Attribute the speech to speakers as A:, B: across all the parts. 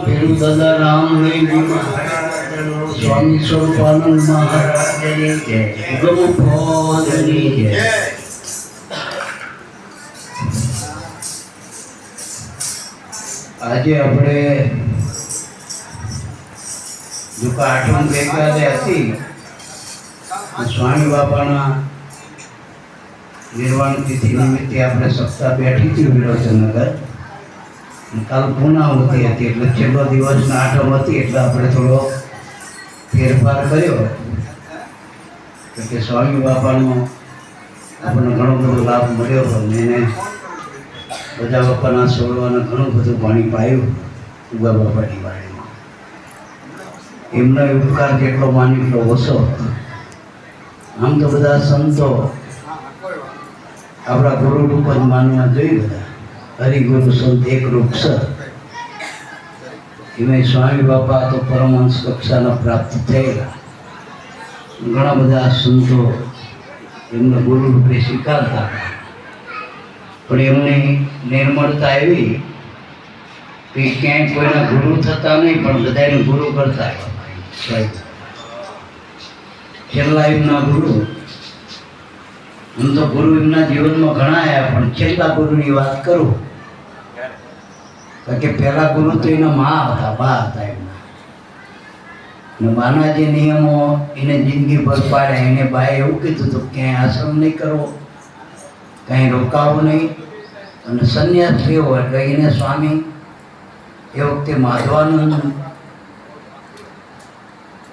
A: ભેરુ દાદા રામદેવજી મહારાજનો, સ્વામી સ્વરૂપાનંદ મહારાજની જય, ગૌપોદની જય. આજે આપણે જો કે આઠમ ગઈકાલે હતી, સ્વામી બાપાના નિર્વાણ તિથિ નિમિત્તે આપણે સપ્તાહ બેઠી હતી વિરોચનનગર. કાલ પૂર્ણાહુતિ હતી એટલે છેલ્લો દિવસના આઠમ હતી એટલે આપણે થોડો ફેરફાર કર્યો કે સ્વામી બાપાનો આપણને ઘણો બધો લાભ મળ્યો અને એને બધા બાપાના સોળવાને ઘણું બધું પાણી પાયું ઉગા બાપાની વાડીમાં. એમનો ઉપકાર જેટલો માની એટલો ઓછો. આમ તો બધા સંતો આપણા ગુરુ રૂપ જ માનવા જોઈએ. બધા હરિગુરુ સંત એક રૂપ છે. એમાં સ્વામી બાપા તો પરમહંસ કક્ષાના પ્રાપ્ત થયેલા. ઘણા બધા સંતો એમને ગુરુ રૂપે સ્વીકારતા, પણ એમની નિર્મળતા એવી કે ક્યાંય કોઈના ગુરુ થતા નહીં પણ બધાને ગુરુ કરતા. છેલ્લા એમના ગુરુ, આમ તો ગુરુ એમના જીવનમાં ઘણા આવ્યા, પણ છેલ્લા ગુરુની વાત કરું કે પહેલા ગુરુ તો એના મા હતા, બા હતા એમના. ને માના જે નિયમો એને જિંદગી ભર પાડ્યા, એને બાએ એવું કીધું હતું ક્યાંય આશ્રમ નહીં કરવો, કાંઈ રોકાવું નહીં, અને સંન્યાસ લેવો. એટલે એને સ્વામી એ વખતે માધવાનંદ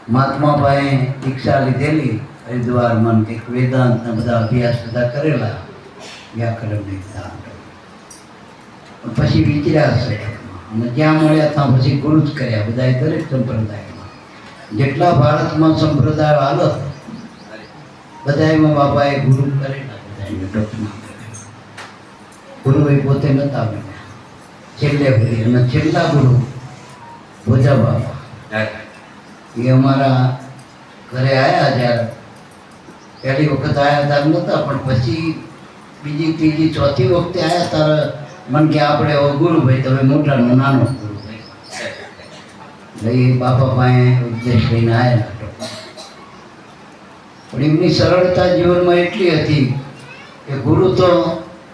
A: મહાત્મા ભાઈએ દીક્ષા લીધેલી હરિદ્વારમાં, કંઈક વેદાંતના બધા અભ્યાસ બધા કરેલા, વ્યાકરણ વેદાંત. પછી વિચાર્યા છે અને જ્યાં મળ્યા ત્યાં પછી ગુરુ જ કર્યા બધાએ, દરેક સંપ્રદાયમાં જેટલા ભારતમાં સંપ્રદાય હાલત બધામાં બાપાએ ગુરુ કરેલા. બધાને ટોપમાં ગુરુ એ પોતે નતા બન્યા, છેલ્લે ભરી. અને છેલ્લા ગુરુ ભોજા બાપા એ અમારા ઘરે આવ્યા. જ્યારે પહેલી વખત આવ્યા ત્યારે નહોતા, પણ પછી બીજી ત્રીજી ચોથી વખતે આવ્યા ત્યારે મન કે આપણે ગુરુ ભાઈ તમે મોટાનો નાનો ગુરુ ભાઈ. એટલે એ બાપા પાસે ઉપદેશ લઈને આવ્યા. પણ એમની સરળતા જીવનમાં એટલી હતી કે ગુરુ તો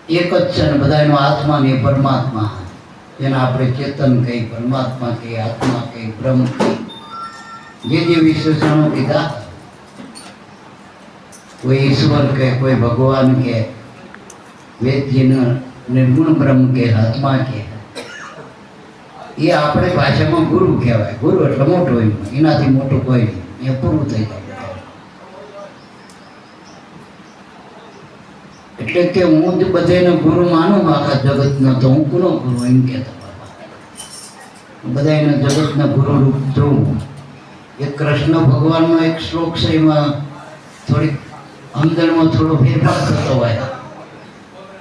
A: એક જ છે ને બધાનો આત્મા ને પરમાત્મા, જેને આપણે ચેતન કહી, પરમાત્મા કહી, આત્મા કહી, બ્રહ્મ કહી, જે વિશેષણો કીધા. કોઈ ઈશ્વર કહે, કોઈ ભગવાન કહે, વેદજીને નિર્ગુણ બ્રહ્મ કહે, આત્મા કહે. એ આપણે ભાષામાં ગુરુ કહેવાય. ગુરુ એટલે મોટો, એનાથી મોટું કોઈ નહીં, એ પૂરું થઈ જાય. એટલે કે હું જ બધાને ગુરુ માનું આખા જગતનો, તો હું કોનો ગુરુ એમ કહેતો બાપા. બધાને જગતના ગુરુ રૂપ જોઉં. એક કૃષ્ણ ભગવાનનો એક શ્લોક છે, એમાં થોડીક સમજણમાં થોડો ફેરફાર થતો હોય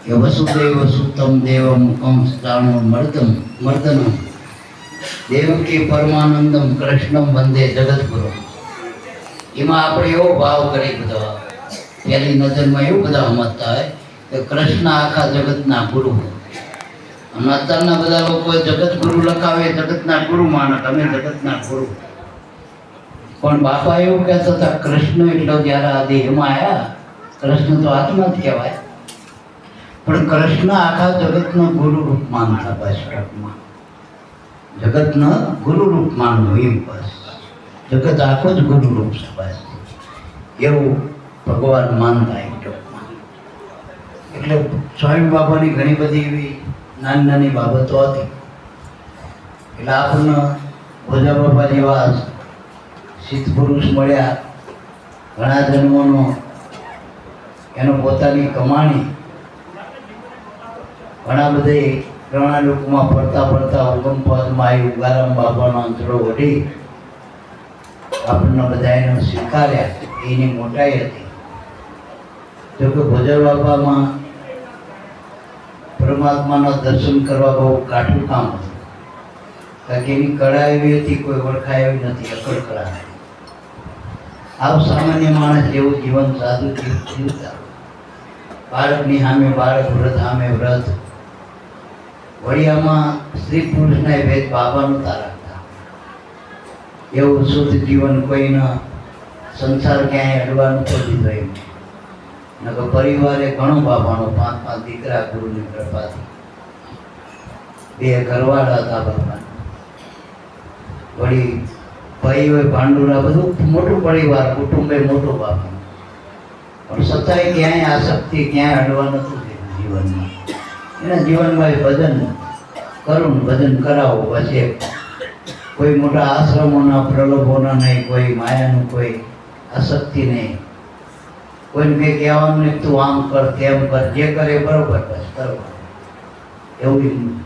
A: કે વસુદેવ સુતમ દેવમ કંસ ચાણો મર્દનમ દેવકી પરમાનંદમ કૃષ્ણમ વંદે જગતગુરુ. એમાં આપણે એવો ભાવ કરી બધા પહેલી નજરમાં એવું બધા સમજતા હોય કે કૃષ્ણ આખા જગતના ગુરુ. અને અત્યારના બધા લોકો જગતગુરુ લખાવે, જગતના ગુરુ માને, તમે જગતના ગુરુ. પણ બાપા એવું કહેતા હતા કૃષ્ણ એટલો જ્યારે આ દેહમાં આવ્યા, કૃષ્ણ તો આત્મા જ કહેવાય, પણ કૃષ્ણ આખા જગતનો ગુરુ રૂપ માનતા. બસ ટૂંકમાં જગતનો ગુરુ રૂપ માનવું એમ. બસ જગત આખો જ ગુરુ રૂપ છે, બસ એવું ભગવાન માનતા એમ ટૂંકમાં. એટલે સ્વામી બાપાની ઘણી બધી એવી નાની નાની બાબતો હતી. એટલે આપણને ભોજા બાપા જેવા સિદ્ધ પુરુષ મળ્યા, ઘણા જન્મોનો એનો પોતાની કમાણી, ઘણા બધે ઘણા લોકોમાં ફરતા ફરતા ઉગમપદમાં આવી ઉગારામ બાપાનો અંતરો વઢી આપણને બધા એને સ્વીકાર્યા. એની મોટાઈ હતી. જોકે ભોજા બાપામાં પરમાત્માના દર્શન કરવા બહુ કાઠું કામ હતું, કારણ કે એની કળા એવી હતી કોઈ ઓળખાય એવી નથી, અકળ કળા. આવ સામાન્ય માણસ જેવું જીવન સાદું જીવતા. બાળકની સામે બાળક, વ્રત સામે વ્રત. વડિયામાં સ્ત્રી પુરુષના ભેદ બાબા નહોતા રાખતા. એવું શુદ્ધ જીવન કોઈના સંસાર ક્યાંય અડવા નથી દીધો એમ. નકર પરિવારે ઘણો બાપાનો 5 દીકરા ગુરુની કૃપાથી. 2 ઘરવાળા હતા બાપા. વળી ભાઈ હોય ભાંડુરા બધું મોટું પરિવાર, કુટુંબે મોટું બાપા. પણ છતાંય ક્યાંય આસક્તિ ક્યાંય અડવા નથી દીધું જીવનમાં. એના જીવનમાં ભજન કરું, ભજન કરાવો. પછી કોઈ મોટા આશ્રમોના પ્રલોભોના નહીં, કોઈ માયાનું કોઈ આસક્તિ નહીં. કોઈને કંઈ કહેવાનું નહીં, તું આમ કર તેમ કર, જે કરે બરોબર બસ કરવા. એવું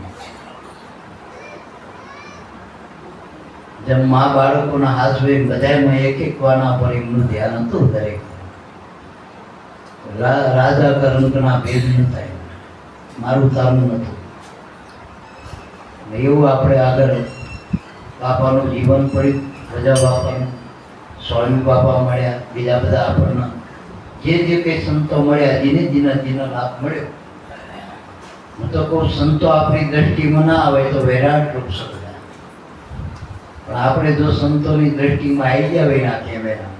A: જેમ મા બાળકોના હાસવે બધામાં એક વાના પર એમનું ધ્યાન હતું. દરેક રાજા કરંકના ભેદ ન થાય, મારું તારું નતું. એવું આપણે આગળ બાપાનું જીવન પડ્યું. રજા બાપાનું, સ્વામી બાપા મળ્યા, બીજા બધા આપણને જે કંઈ સંતો મળ્યા, જેને લાભ મળ્યો. હું તો કહું, સંતો આપણી દ્રષ્ટિમાં ના આવે તો વૈરાટ રૂપ સર્જાય. પણ આપણે જો સંતોની દ્રષ્ટિમાં આવી ગયા હોય ના કેમેરા,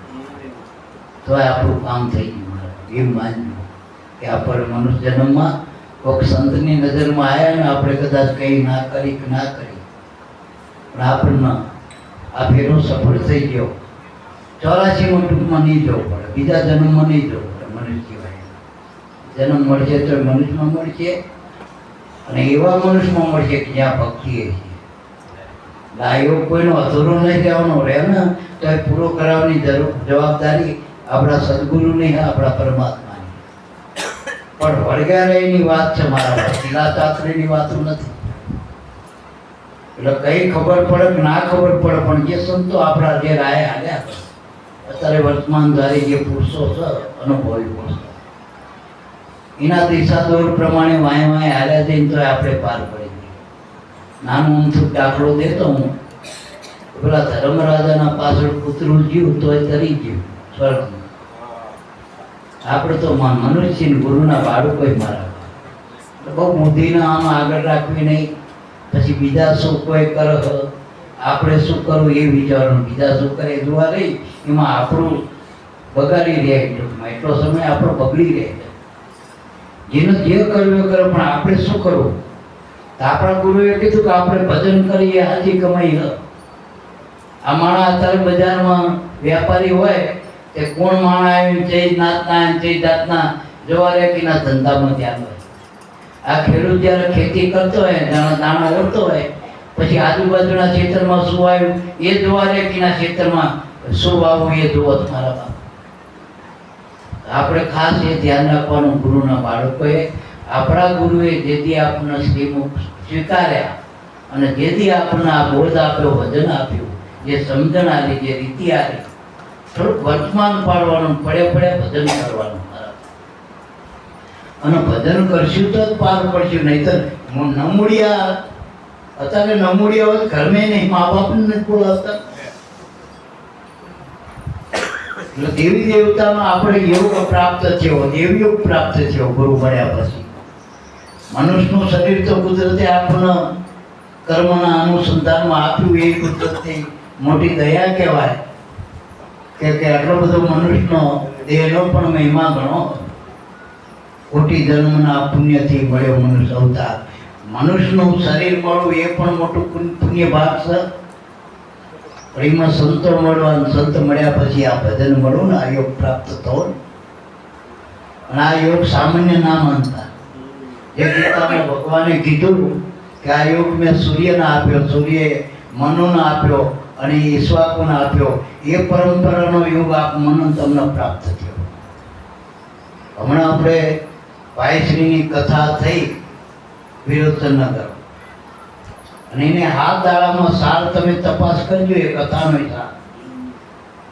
A: તો આપણું કામ થઈ ગયું. એમ માન્યું કે આપણે મનુષ્ય જન્મમાં કોઈક સંતની નજરમાં આવ્યા ને આપણે કદાચ કંઈ ના કરી કે ના કરી, પણ આપણને આ ફેરો સફળ થઈ ગયો. 84માં ટૂંકમાં નહીં જવું પડે, બીજા જન્મમાં નહીં જવું પડે. મનુષ્ય સિવાય જન્મ મળશે તો મનુષ્યમાં મળશે, અને એવા મનુષ્યમાં મળશે કે જ્યાં ભક્તિ છે. ગાયો કોઈનો અધૂરો નહીં રહેવાનો રહે ને, તો એ પૂરો કરાવવાની જવાબદારી આપણા સદગુરુની, આપણા પરમાત્માની. પણ વળગારેની વાત છે મારા, શિલાશાસ્ત્રીની વાતો નથી. એટલે કઈ ખબર પડે કે ના ખબર પડે, પણ જે સંતો આપણા જે રાય હાલ્યા અત્યારે વર્તમાન ધારી જે પુરુષો છે, અનુભવી પુરુષો, એના દિશા દોર પ્રમાણે વાય હાલ્યા જઈને તો આપણે પાર પડી ગઈ. નાનું અમથું દાખલો દેતો હું, પેલા ધર્મરાજાના પાછળ કૂતરું જીવ તો એ તરી ગયું સ્વર્ગમાં. આપણે તો મનુષ્ય ગુરુના બાળકો મારા. બહુ બુદ્ધિના આમ આગળ રાખવી નહીં. પછી બીજા શું કોઈ કરે, આપણે શું કરવું એ વિચારવાનું. બીજા શું કરે એ જોવા રહી, એમાં આપણું બગાડી રહ્યા. ટૂંકમાં એટલો સમય આપણો બગડી રહે. જેને જે કરવું એ કરે, પણ આપણે શું કરવું? તો આપણા ગુરુએ કીધું કે આપણે ભજન કરીએ, હાજી કમાઈ. આ માણસ અત્યારે બજારમાં વ્યાપારી હોય તે કોણ માણસ આવ્યું તે નાતના તે જાતના જવારેકીના ધંધામાં ધ્યાન હોય. આ ખેડૂત જ્યારે ખેતી કરતો હોય, દાણા ઓળતો હોય, પછી આજુબાજુના ખેતરમાં શું આવ્યું એ જવારેકીના ખેતરમાં શું વાવવું એ જોવો તમારા બાપ. આપણે ખાસ એ ધ્યાન રાખવાનું. ગુરુના બાળકોએ, આપણા ગુરુએ જેથી આપણને શ્રીમુખ સ્વીકાર્યા અને જેથી આપણને આ બોધ આપ્યો, વજન આપ્યું, જે સમજણ આવી, જે રીતિ આવી, થોડુંક વર્તમાન પાડવાનું, પડે ભજન કરવાનું. અને ભજન કરશું તો જ પાર પડશું. નહીં તો નમૂડિયા, અત્યારે નમૂડિયા હોય ઘરમાં નહીં, મા બાપને નથી બોલાવતા. એટલે દેવી દેવતામાં આપણે યોગ પ્રાપ્ત થયો, દેવયોગ પ્રાપ્ત થયો ગુરુ મળ્યા પછી. મનુષ્યનું શરીર તો કુદરતે આપણને કર્મના અનુસંધાનમાં આપ્યું, એ કુદરતની મોટી દયા કહેવાય. કે આટલો બધો મનુષ્યનો દેહનો પણ મહિમા ઘણો. કોટી જન્મના પુણ્યથી મળ્યો મનુષ્ય અવતાર. મનુષ્યનું શરીર મળવું એ પણ મોટું પુણ્ય ભાગ છે. એમાં સંતો મળવા, સંત મળ્યા પછી આ ભજન મળવું ને, આ યોગ પ્રાપ્ત થવો. અને આ યોગ સામાન્ય ના માનતા. જે ગીતામાં ભગવાને કીધું કે આ યોગ મેં સૂર્યને આપ્યો, સૂર્યએ મનુને આપ્યો અને ઈશ્વાકુને આપ્યો. એ પરંપરાનો યોગ મને તમને પ્રાપ્ત થયો. હમણાં આપણે ભાઈશ્રીની કથા થઈ વિરોચનનગર, અને એને હાથ દાડામાં સાર તમે તપાસ કરજો એ કથાનો સાર.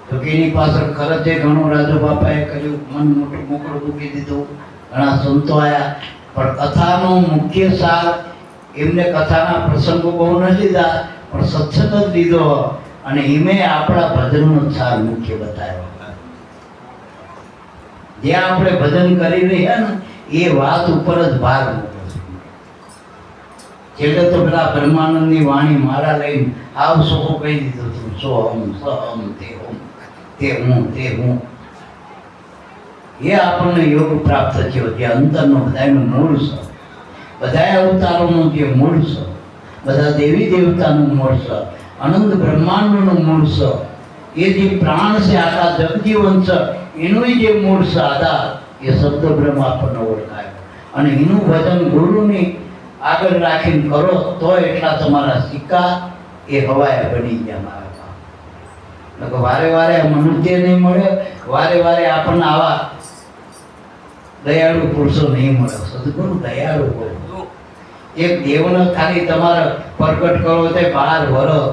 A: તો કે એની પાછળ ખર્ચે ઘણો રાજુ બાપાએ કર્યું, મન મોટું મોકળું મૂકી દીધું, ઘણા સંતો આવ્યા, પણ કથાનો મુખ્ય સાર એમને કથાના પ્રસંગો બહુ નથી લીધા, પણ સત્સંગ જ લીધો. અને એમે આપણા ભજનનો સાર મુખ્ય બતાવ્યો. જે આપણે ભજન કરી રહ્યા ને એ વાત ઉપર જ ભાર મૂક્યો છે. છેલ્લે તો પેલા બ્રહ્માનંદની વાણી મારા લઈને આવ સોખું કહી દીધું હતું, સોહમ સહમ તે હું. એ આપણને યોગ પ્રાપ્ત થયો, જે અંતરનો બધાનું મૂળ છે, બધા અવતારોનું જે મૂળ છે, બધા દેવી દેવતાનું મૂળ છે, અનંત બ્રહ્માંડનું મૂળ છે, એ જે પ્રાણ છે, આખા જગજીવન છે, એનું જે મૂળ છે આધાર, એ શબ્દ બ્રહ્મ આપણને ઓળખાય. અને એનું ભજન ગુરુની આગળ રાખીને કરો તો એટલા તમારા સિક્કા એ હવાયા બની ગયા. મારા વારે વારે મનુષ્ય નહીં મળે, વારે વારે આપણને આવા દયાળુ પુરુષો નહીં મળે. સદગુરુ દયાળુ હોય. એક દેવને ખાલી તમારે પ્રગટ કરો તો 12 વર્ષ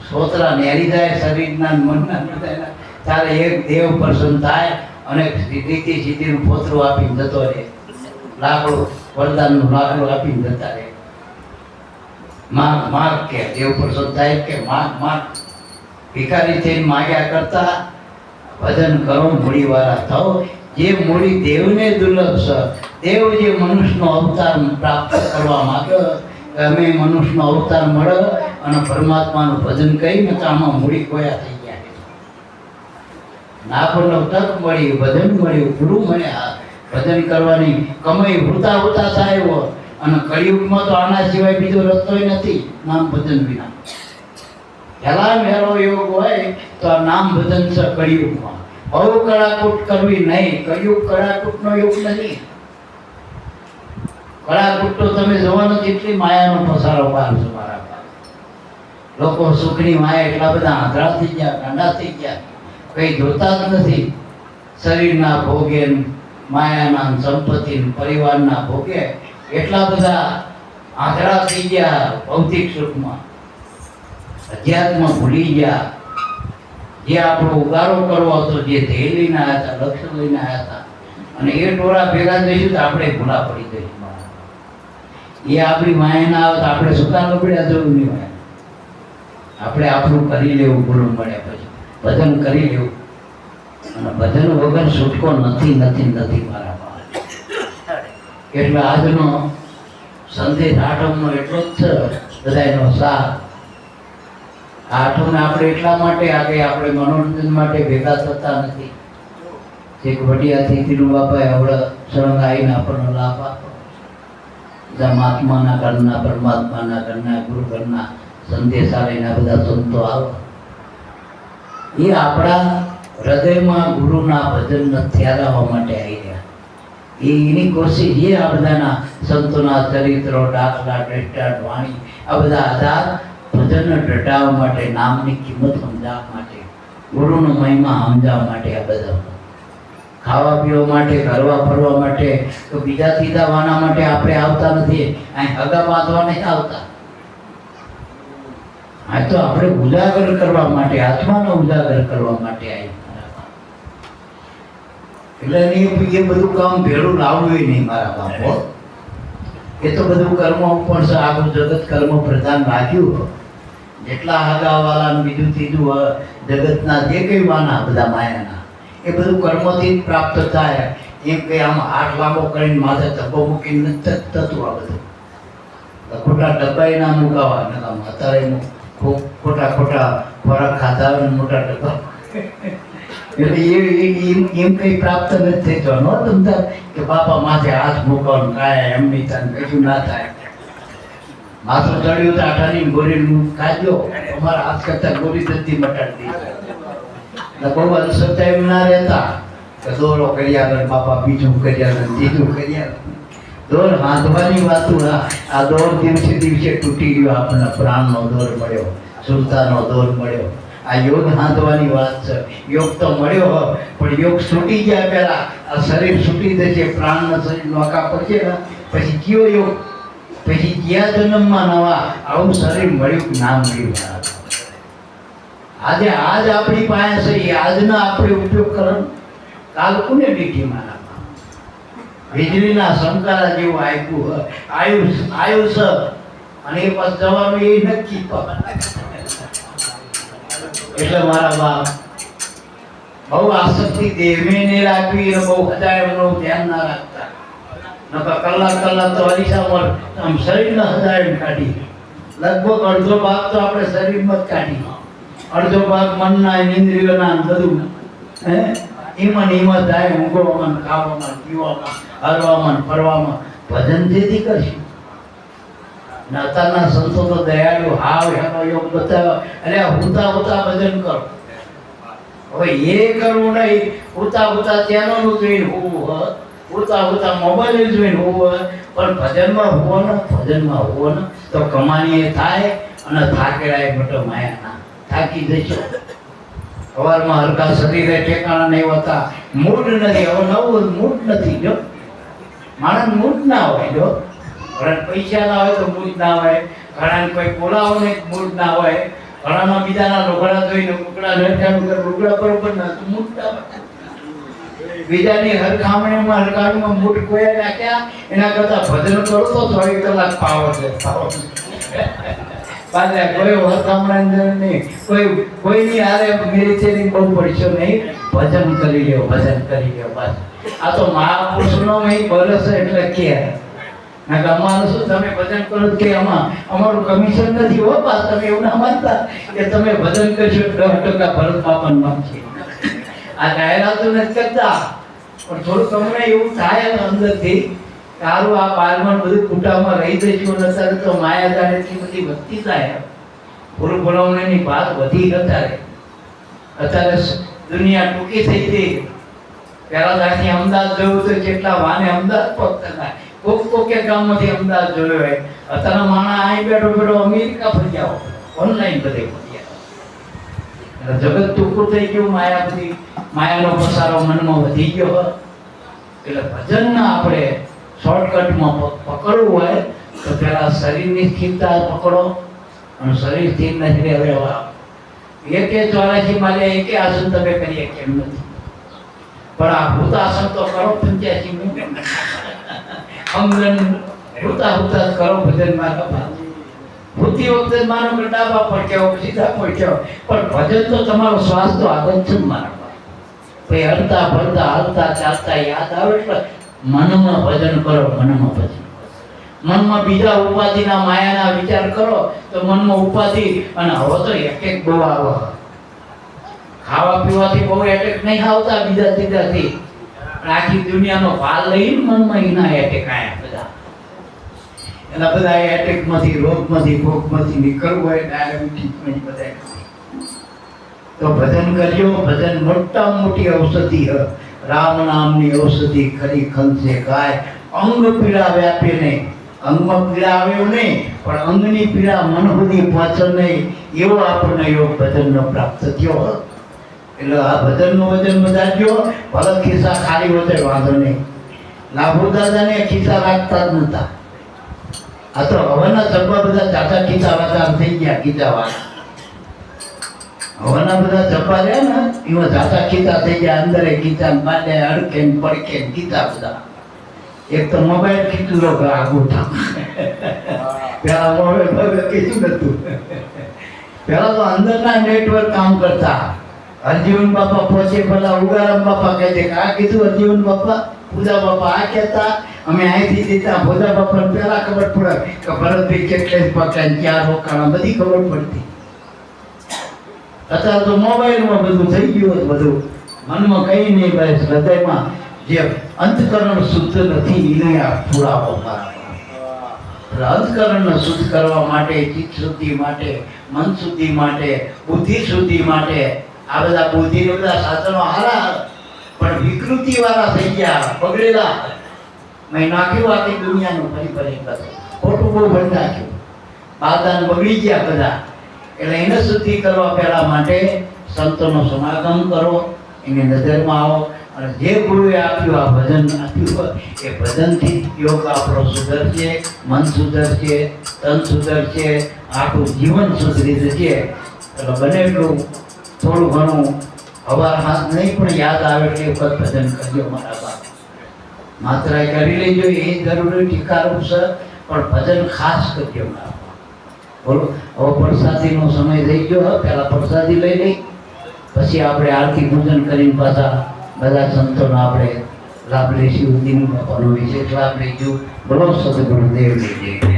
A: સોતરા નેરી જાય શરીરના મનના હૃદયના, ત્યારે એક દેવ પ્રસન્ન થાય અને સીધીનું પોતરું આપીને જતો રહે. લાકડું વરદાનનું લાકડું આપીને જતા રહે. માગ કે દેવ પ્રસન્ન થાય કે માગ ભિખારી થઈને માગ્યા કરતા ભજન કરો, મૂડીવાળા થાઓ. જે મૂડી દેવને દુર્લભ છે, દેવ જે મનુષ્યનો અવતાર પ્રાપ્ત કરવા માંગ્યો, અમે મનુષ્યનો અવતાર મળે અને પરમાત્માનું ભજન કરીને તો આમાં મૂડી ખોયા થઈ ગયા. આપણને તક મળી, ભજન મળ્યું, ગુરુ મળ્યા, ભજન કરવાની કમાઈ હોતા હોતા થાય. અને કળિયુગમાં તો આના સિવાય બીજો રસ્તો નથી, નામ ભજન વિના. પહેલા મેળો યોગ હોય તો આ નામ ભજન છે. કળિયુગમાં બહુ કળાકૂટ કરવી નહીં. કળિયુગ કળાકૂટનો યુગ નથી. કળાકૂટ તો તમે જોવાનો જેટલી માયાનો પસારો પાર છે મારા પાસે. લોકો સુખની માયા એટલા બધા આંધળા થઈ ગયા, ગાંડા થઈ ગયા, કઈ જોતા જ નથી. શરીરના ભોગે, માયાના, સંપત્તિ, પરિવારના ભોગે એટલા બધા આંધળા થઈ ગયા. ભૌતિક સુખમાં અધ્યાત્મ ભૂલી ગયા. જે આપણો ઉગારો કરવો હતો, જે ધ્યેય લઈને આવ્યા હતા, લક્ષ્ય લઈને આવ્યા હતા, અને એ ટોળા ભેગા થઈશું તો આપણે ભૂલા પડી જઈશું. એ આપણી માયા ના આવે તો આપણે સુતા લબડ્યા જરૂર નહીં હોય. આપણે આપણું કરી લેવું, ગુરુ મળ્યા પછી ભજન કરી લેવું. અને ભજન વગર છૂટકો નથી મારા પાસે. એટલે આજનો સંદેશ આઠમનો એટલો જ છે, બધાનો સાથ. આઠમને આપણે એટલા માટે આપણે મનોરંજન માટે ભેગા થતા નથી. એક વડિયાથી તીરુ બાપાએ આવડે સળંગ આવીને આપણને લાભ આપો. બધા મહાત્માના ઘરના, પરમાત્માના ઘરના, ગુરુ ઘરના સંદેશા લઈને બધા સંતો આવે. એ આપણા હૃદયમાં ગુરુના ભજન થયાવવા માટે આવી રહ્યા. એની કોશિશ એ આ બધાના સંતોના ચરિત્રો, દાખલા, દ્રષ્ટાંત, વાણી, આ બધા આધાર ભજન ડટાવવા માટે, નામની કિંમત સમજાવવા માટે, ગુરુનો મહિમા સમજાવવા માટે, આ બધા ખાવા પીવા માટે, ઘરવા ફરવા માટે, તો બીજા તીધા વાના માટે આપણે આવતા નથી. અહીં હગા બાંધવા નહીં આવતા. આ તો આપણે ઉજાગર કરવા માટે, આત્માનો ઉજાગર કરવા માટે આવી. એટલે એ બધું કામ ભેળું લાવવું નહીં મારા બાપો. એ તો બધું કર્મ ઉપર છે. આખું જગત કર્મ પ્રધાન રાખ્યું. જેટલા હગાવાલા, બીજું ત્રીજું જગતના જે કઈ વાના બધા માયાના, એ બધું કર્મથી જ પ્રાપ્ત થાય. એમ કે આમ હાથ લાંબો કરીને માથે ધબ્બો મૂકીને થતું. આ બધું ખોટા ડબ્બા ના મુકાવા. અત્યારે ખોટા ખોરાક ખાતા હોય, મોટા ડબ્બા. એટલે એમ કઈ પ્રાપ્ત નથી થતો. ન તમતા કે બાપા માથે હાથ મૂકવાનું કાંઈ એમ નહીં થાય, કશું ના થાય. માથું ચડ્યું તો આઠાની ગોરી ખાજો. અમારા હાથ કરતા ગોરી નથી મટાડતી. બહુ અંધશ્રદ્ધા એમ ના રહેતા કે દોરો કરી આગળ, બાપા બીજું કરી આગળ, ત્રીજું કરી આગળ. દોર બાંધવાની વાતું. આ દોર દિવસે તૂટી ગયો. આપણને પ્રાણનો દોર મળ્યો, સુરતાનો દોર મળ્યો. આ યોગ હાંધવાની વાત છે. યોગ તો મળ્યો પણ યોગ છૂટી ગયા પહેલા આ શરીર છૂટી જશે, પ્રાણના શરીર નોકા પડશે ને પછી કયો યોગ, પછી કયા જન્મમાં નવા આવું શરીર મળ્યું ના મળ્યું. આજે આજ આપણી પાસે છે, આજના આપણે ઉપયોગ કરો. કાલ કોને દીઠી મારા વીજળીના સંકારા જેવું આયુષ અને એ પાસ જવાનું એ નક્કી. એટલે મારા બાપ બહુ આસક્તિ દેહને રાખવી, બહુ હજારનું ધ્યાન ના રાખતા. નકર કલાક તો અરીસામાં આમ શરીરને હદાયણ કાઢી. લગભગ અડધો ભાગ તો આપણે શરીરમાં જ કાઢી, અડધો ભાગ મનના ઇન્દ્રિયોના બધું એમાં જાય, ઊંઘવામાં, ખાવામાં, પીવામાં, હરવામાં, ફરવામાં. ભજન જેથી કરશું. અત્યારના સંતો તો દયાળુ હાવ એનો યોગ બતાવે, અરે હુતા ભજન કરો. હવે એ કરવું નહીં, હુતા ચેનલો જોઈને હોવું, હુતા મોબાઈલ જોઈને હોવું, પણ ભજનમાં હોવો ને તો કમાણી થાય અને થાકેલા મોટો માયા ના થાકી જશો. સવારમાં હલકા શરીરે ઠેકાણા નહીં હોતા, મૂડ નથી. હવે નવું મૂડ નથી. જો માણસ મૂડ ના હોય, જો ઘણા પૈસા ના હોય તો મૂડ ના હોય, ઘણા કોઈ બોલાવને મૂડ ના હોય, ઘણામાં બીજાના લુગડા જોઈને લુગડા બરોબર ના તો મૂડ ના હોય. બીજાની હરખામણીમાં હરખામણીમાં મૂડ કોઈ નાખ્યા એના કરતા ભજન કરો તો 24 કલાક પાવર છે. પાછા કોઈ હરખામણા નહીં, કોઈની હારે મેરી બહુ પડશો નહીં. ભજન કરી લ્યો બસ. આ તો મહાપુરુષનો બરસ એટલે કે અમારું શું, તમે ભજન કરો કે અમારું કમિશન નથી હો બા. તમે એવું ના માનતા કે તમે ભજન કરશો 10% ભરત બાપન મળશે. આ જાહેરાતો નથી કરતા, પણ થોડુંક અમને એવું થાય અંદરથી સારું આ બારમાં બધું કુટામાં રહી જઈશું. અત્યારે તો માયાજાળ એટલી બધી વધતી થાય, પૂરું બોલાવણીની વાત વધી અત્યારે દુનિયા ટૂંકી થઈ ગઈ. પહેલા ત્યાંથી અમદાવાદ જોયું તો કેટલા વાને અમદાવાદ પહોંચતા, કોકે ગામમાંથી અમદાવાદ જોયો હોય. અત્યારે માણસ અહીં બેઠો અમેરિકા ફરી આવો, ઓનલાઈન બધે ફરી આવો. જગત ટૂંકું થઈ ગયું, માયાનો પસારો મનમાં વધી ગયો. એટલે ભજનના આપણે શોર્ટકટમાં પકડવું હોય તો પેલા શરીરની સ્થિરતા પકડો, અને શરીર સ્થિર નથી રહેવા. એકે 84 માલે એકે આસન તમે કરીએ કેમ નથી, પણ આ ભૂતાસન તો કરો 85 મિનિટ. અંગન ભૂતા કરો ભજનમાં. ભૂતી વખતે માનો કે ડાબા પડક્યો સીધા પડક્યો, પણ ભજન તો તમારો શ્વાસ તો આગળ છે મારા. ભાઈ હલતા ફરતા હાલતા ચાલતા યાદ આવે એટલે મનમાં ભજન કરો. મનમાં બીજા ઉપાધિના માયાના વિચાર કરો તો મનમાં ઉપાધિ. અને હવે તો એક બહુ આવે, ખાવા પીવાથી બહુ એટેક નહીં આવતા બીજા ત્રીજાથી, આખી દુનિયાનો ભાર લઈને મનમાં એના એટેક આયા બધા. એના બધા એટેકમાંથી, રોગમાંથી, ભોગમાંથી નીકળવું હોય, ડાયાબિટીસમાંથી બધા. તો ભજન કરજો. ભજન મોટામાં મોટી ઔષધિ હ. રામ નામની ઔષધિ ખરી ખલશે ગાય. અંગ પીડા વ્યાપે નહીં, અંગમાં પીડા આવ્યો નહીં, પણ અંગની પીડા મન સુધી પહોંચે નહીં, એવો આપણને યોગ ભજનનો પ્રાપ્ત થયો. એટલે આ ભજનનું વજન વધારજો. ભલે ખિસ્સા ખાલી વધે વાંધો નહીં. લાભુ દાદાને ખિસ્સા રાખતા જ નતા. આ તો હવેના જબ્બા બધા ચાચા ખિસ્સા વાળા થઈ ગયા. ખીચાવાળા હવાના બધા જબ્બા રહ્યા ને એમાં ચાચા ખીચા થઈ ગયા. અંદર ખીચા બાંધે અડકે પડકે ખીચા બધા. એક તો મોબાઈલ ખીચું લો આગોઠા. પેલા મોબાઈલ કીધું નતું. પેલા તો અંદરના નેટવર્ક કામ કરતા. હરજીવન બાપા પહોંચે પેલા ઉગારામ બાપા કહે છે કે આ કીધું હરજીવન બાપા, પૂજા બાપા આ કહેતા. અમે અહીંથી જતા પૂજા બાપાને પેલા ખબર પડે કે ભરતભાઈ કેટલે પકડાય, ક્યાં રોકાણા, બધી ખબર પડતી. અત્યારે તો મોબાઈલમાં બધું થઈ ગયું. બધું મનમાં કઈ નહીં, બસ હૃદયમાં જે અંતકરણ શુદ્ધ નથી એને આ પુરાવો. અંતકરણને શુદ્ધ કરવા માટે, ચિત્ત શુદ્ધિ માટે, મન શુદ્ધિ માટે, બુદ્ધિ શુદ્ધિ માટે આ બધા બુદ્ધિને બધા સાધનો હારા, પણ વિકૃતિ વાળા થઈ ગયા, બગડેલા. મેં નાખ્યું આખી દુનિયાનું ફરી ખોટું બહુ ભરી નાખ્યું. બાદાન બગડી ગયા બધા. એટલે એને શુદ્ધિ કરવા પહેલા માટે સંતોનો સમાગમ કરો, એની નજરમાં આવો, અને જે ગુરુએ આપ્યું આ ભજન આપ્યું એ ભજનથી યોગ આપણો સુધરશે, મન સુધરશે, તન સુધરશે, આખું જીવન સુધરી જશે. એટલે બને એટલું થોડું ઘણું હવાર હાથ નહીં પણ યાદ આવે એટલે વખત ભજન કરજો મારા બાપ. માત્ર કરી લેજો એ જરૂરી ઠીકારું છે, પણ ભજન ખાસ કરજો મારા. બોલો હવે પ્રસાદીનો સમય થઈ ગયો. પહેલા પ્રસાદી લઈ લઈ, પછી આપણે આરતી પૂજન કરીને પાછા બધા સંતોનો આપણે લાભ લેશી ઉદીન બાપાનો વિશેષ લાભ લેજો. બોલો સદગુરુદેવની જય.